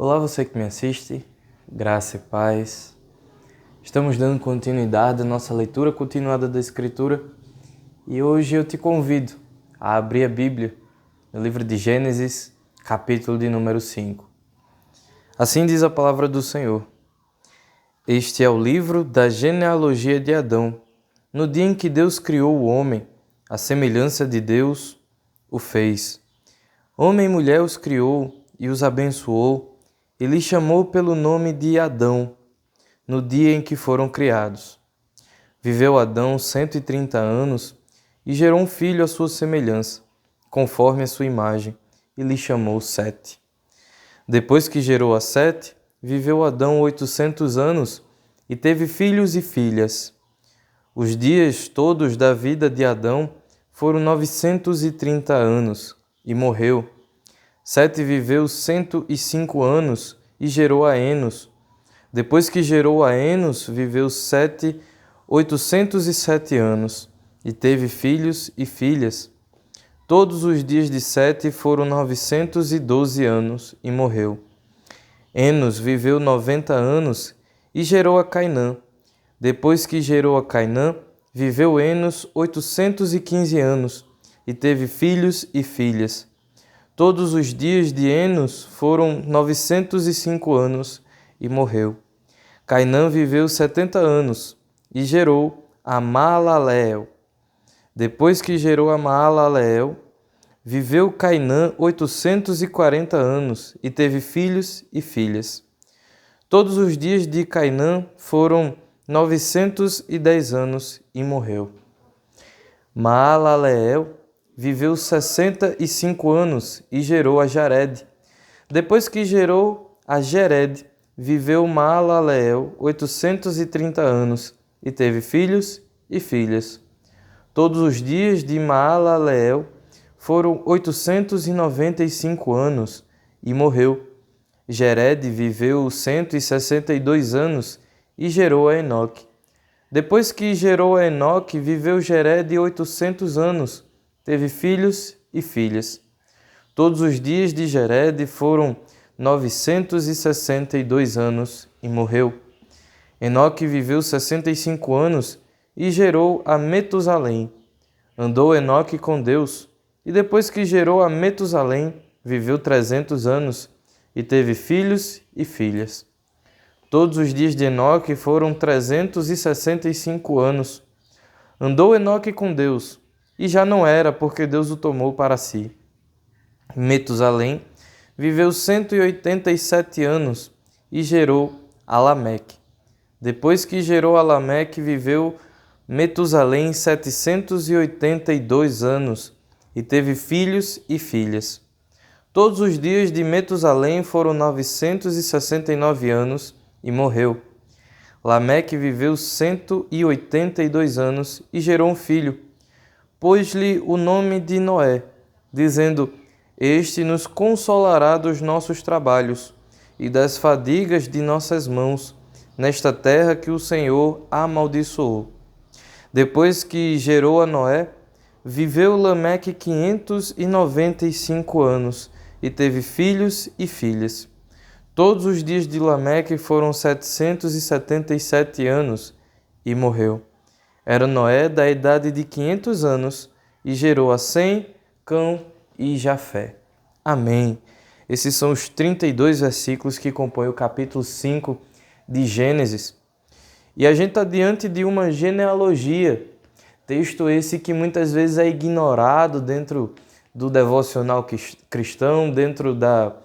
Olá, você que me assiste, graça e paz. Estamos dando continuidade à nossa leitura continuada da Escritura e hoje eu te convido a abrir a Bíblia no livro de Gênesis, capítulo de número 5. Assim diz a palavra do Senhor. Este é o livro da genealogia de Adão. No dia em que Deus criou o homem, à semelhança de Deus o fez. Homem e mulher os criou e os abençoou, e lhe chamou pelo nome de Adão, no dia em que foram criados. Viveu Adão 130 anos e gerou um filho à sua semelhança, conforme a sua imagem, e lhe chamou Sete. Depois que gerou a Sete, viveu Adão 800 anos e teve filhos e filhas. Os dias todos da vida de Adão foram 930 anos e morreu. Sete viveu 105 anos e gerou a Enos. Depois que gerou a Enos, viveu Sete 807 anos e teve filhos e filhas. Todos os dias de Sete foram 912 anos e morreu. Enos viveu 90 anos e gerou a Cainã. Depois que gerou a Cainã, viveu Enos 815 anos e teve filhos e filhas. Todos os dias de Enos foram 905 anos e morreu. Cainã viveu 70 anos e gerou a Maalaleel. Depois que gerou a Maalaleel, viveu Cainã 840 anos e teve filhos e filhas. Todos os dias de Cainã foram 910 anos e morreu. Maalaleel viveu 65 anos e gerou a Jared. Depois que gerou a Jered, viveu Maalaleel 830 anos e teve filhos e filhas. Todos os dias de Maalaleel foram 895 anos e morreu. Jered viveu 162 anos e gerou a Enoque. Depois que gerou a Enoque, viveu Jered 800 anos, teve filhos e filhas. Todos os dias de Jered foram 962 anos e morreu. Enoque viveu 65 anos e gerou a Metusalém. Andou Enoque com Deus, e depois que gerou a Metusalém, viveu 300 anos e teve filhos e filhas. Todos os dias de Enoque foram 365 anos. Andou Enoque com Deus, e já não era, porque Deus o tomou para si. Metusalém viveu 187 anos e gerou a Lameque. Depois que gerou a Lameque, viveu Metusalém 782 anos e teve filhos e filhas. Todos os dias de Metusalém foram 969 anos e morreu. Lameque viveu 182 anos e gerou um filho. Pôs-lhe o nome de Noé, dizendo: Este nos consolará dos nossos trabalhos e das fadigas de nossas mãos, nesta terra que o Senhor amaldiçoou. Depois que gerou a Noé, viveu Lameque 595 anos e teve filhos e filhas. Todos os dias de Lameque foram 777 anos e morreu. Era Noé da idade de 500 anos e gerou a Sem, Cão e Jafé. Amém. Esses são os 32 versículos que compõem o capítulo 5 de Gênesis. E a gente está diante de uma genealogia, texto esse que muitas vezes é ignorado dentro do devocional cristão, dentro da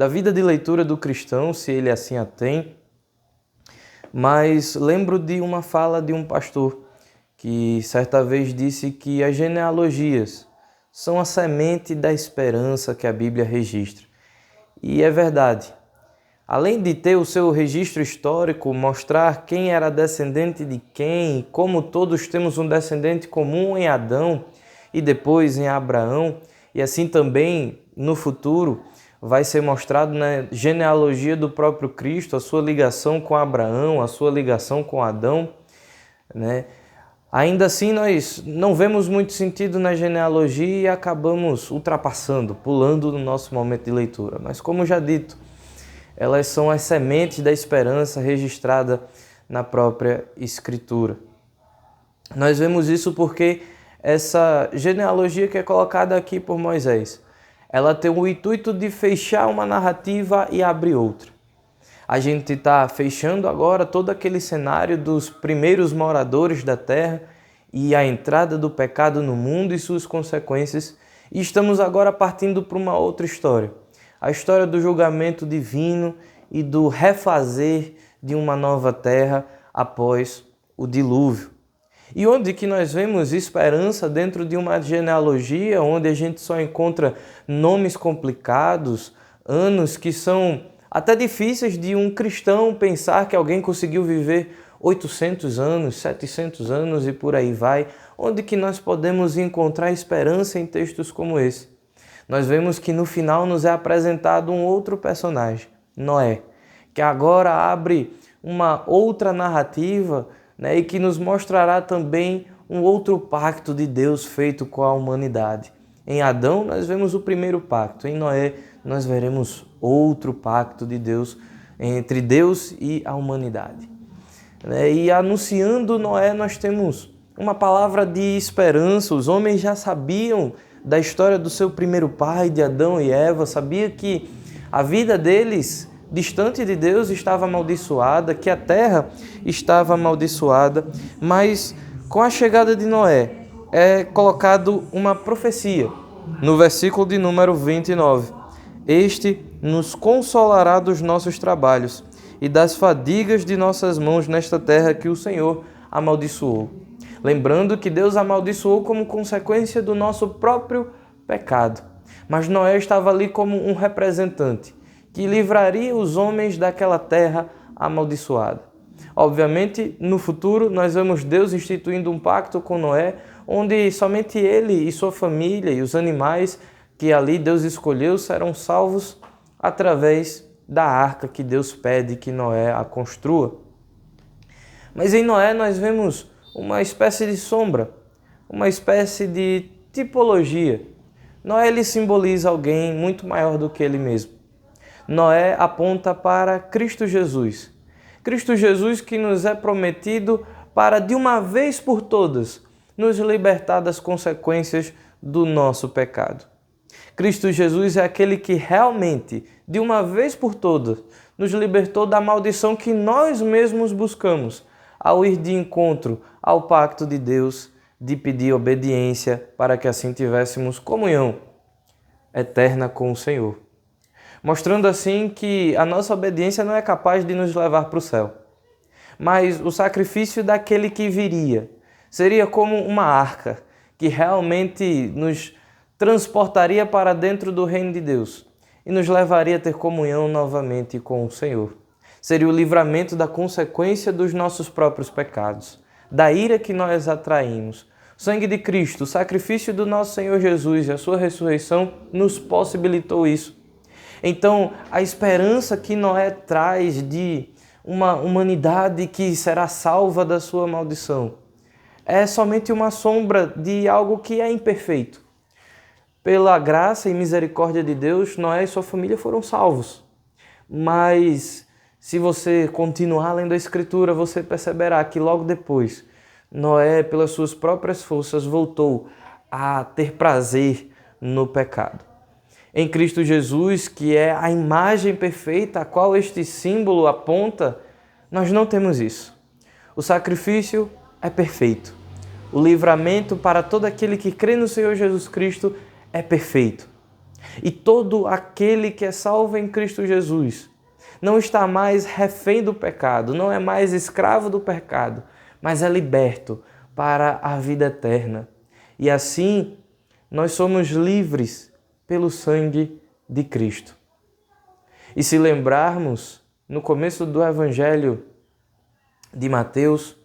vida de leitura do cristão, se ele assim a tem. Mas lembro de uma fala de um pastor que certa vez disse que as genealogias são a semente da esperança que a Bíblia registra. E é verdade. Além de ter o seu registro histórico, mostrar quem era descendente de quem, como todos temos um descendente comum em Adão e depois em Abraão, e assim também no futuro vai ser mostrado na genealogia do próprio Cristo, a sua ligação com Abraão, a sua ligação com Adão, né? Ainda assim, nós não vemos muito sentido na genealogia e acabamos ultrapassando, pulando no nosso momento de leitura. Mas como já dito, elas são as sementes da esperança registrada na própria Escritura. Nós vemos isso porque essa genealogia que é colocada aqui por Moisés, ela tem o intuito de fechar uma narrativa e abrir outra. A gente está fechando agora todo aquele cenário dos primeiros moradores da terra e a entrada do pecado no mundo e suas consequências, e estamos agora partindo para uma outra história. A história do julgamento divino e do refazer de uma nova terra após o dilúvio. E onde que nós vemos esperança dentro de uma genealogia onde a gente só encontra nomes complicados, anos que são até difíceis de um cristão pensar que alguém conseguiu viver 800 anos, 700 anos e por aí vai. Onde que nós podemos encontrar esperança em textos como esse? Nós vemos que no final nos é apresentado um outro personagem, Noé, que agora abre uma outra narrativa, né, e que nos mostrará também um outro pacto de Deus feito com a humanidade. Em Adão nós vemos o primeiro pacto, em Noé nós veremos outro pacto de Deus entre Deus e a humanidade. E anunciando Noé nós temos uma palavra de esperança. Os homens já sabiam da história do seu primeiro pai, de Adão e Eva, sabia que a vida deles distante de Deus estava amaldiçoada, que a terra estava amaldiçoada, mas com a chegada de Noé é colocado uma profecia no versículo de número 29. Este nos consolará dos nossos trabalhos e das fadigas de nossas mãos nesta terra que o Senhor amaldiçoou. Lembrando que Deus amaldiçoou como consequência do nosso próprio pecado. Mas Noé estava ali como um representante que livraria os homens daquela terra amaldiçoada. Obviamente, no futuro, nós vemos Deus instituindo um pacto com Noé, onde somente ele e sua família e os animais que ali Deus escolheu serão salvos através da arca que Deus pede que Noé a construa. Mas em Noé nós vemos uma espécie de sombra, uma espécie de tipologia. Noé ele simboliza alguém muito maior do que ele mesmo. Noé aponta para Cristo Jesus. Cristo Jesus que nos é prometido para, de uma vez por todas, nos libertar das consequências do nosso pecado. Cristo Jesus é aquele que realmente, de uma vez por todas, nos libertou da maldição que nós mesmos buscamos ao ir de encontro ao pacto de Deus, de pedir obediência para que assim tivéssemos comunhão eterna com o Senhor. Mostrando assim que a nossa obediência não é capaz de nos levar para o céu. Mas o sacrifício daquele que viria seria como uma arca que realmente nos transportaria para dentro do reino de Deus e nos levaria a ter comunhão novamente com o Senhor. Seria o livramento da consequência dos nossos próprios pecados, da ira que nós atraímos. O sangue de Cristo, o sacrifício do nosso Senhor Jesus e a sua ressurreição nos possibilitou isso. Então, a esperança que Noé traz de uma humanidade que será salva da sua maldição é somente uma sombra de algo que é imperfeito. Pela graça e misericórdia de Deus, Noé e sua família foram salvos. Mas, se você continuar lendo a Escritura, você perceberá que logo depois, Noé, pelas suas próprias forças, voltou a ter prazer no pecado. Em Cristo Jesus, que é a imagem perfeita a qual este símbolo aponta, nós não temos isso. O sacrifício é perfeito. O livramento para todo aquele que crê no Senhor Jesus Cristo é perfeito. E todo aquele que é salvo em Cristo Jesus não está mais refém do pecado, não é mais escravo do pecado, mas é liberto para a vida eterna. E assim, nós somos livres pelo sangue de Cristo. E se lembrarmos, no começo do Evangelho de Mateus,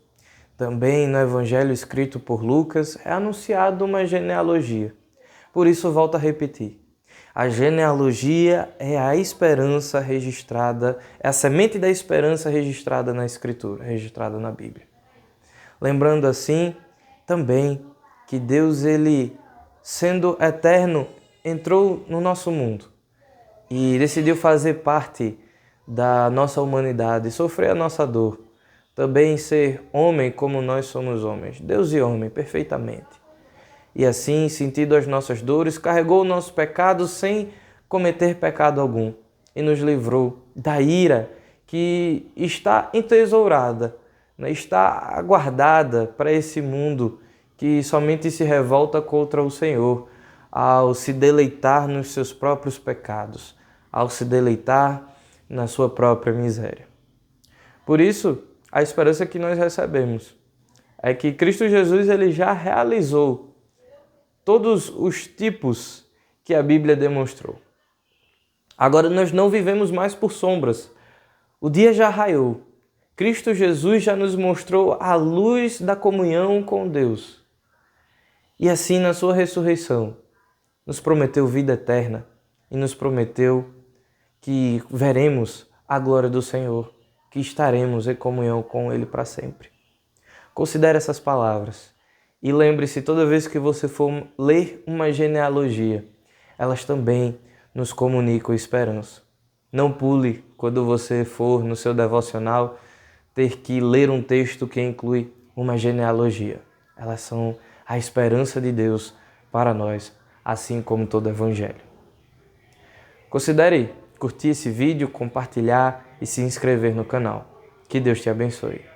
também no Evangelho escrito por Lucas, é anunciado uma genealogia. Por isso, volto a repetir. A genealogia é a esperança registrada, é a semente da esperança registrada na Escritura, registrada na Bíblia. Lembrando assim, também, que Deus, ele, sendo eterno, entrou no nosso mundo e decidiu fazer parte da nossa humanidade, sofrer a nossa dor, também ser homem como nós somos homens, Deus e homem, perfeitamente. E assim, sentindo as nossas dores, carregou o nosso pecado sem cometer pecado algum e nos livrou da ira que está entesourada, né? Está aguardada para esse mundo que somente se revolta contra o Senhor ao se deleitar nos seus próprios pecados, ao se deleitar na sua própria miséria. Por isso, a esperança que nós recebemos é que Cristo Jesus ele já realizou todos os tipos que a Bíblia demonstrou. Agora nós não vivemos mais por sombras. O dia já raiou. Cristo Jesus já nos mostrou a luz da comunhão com Deus. E assim, na sua ressurreição, nos prometeu vida eterna e nos prometeu que veremos a glória do Senhor, que estaremos em comunhão com Ele para sempre. Considere essas palavras e lembre-se, toda vez que você for ler uma genealogia, elas também nos comunicam esperança. Não pule quando você for no seu devocional ter que ler um texto que inclui uma genealogia. Elas são a esperança de Deus para nós, assim como todo evangelho. Considere curtir esse vídeo, compartilhar e se inscrever no canal. Que Deus te abençoe.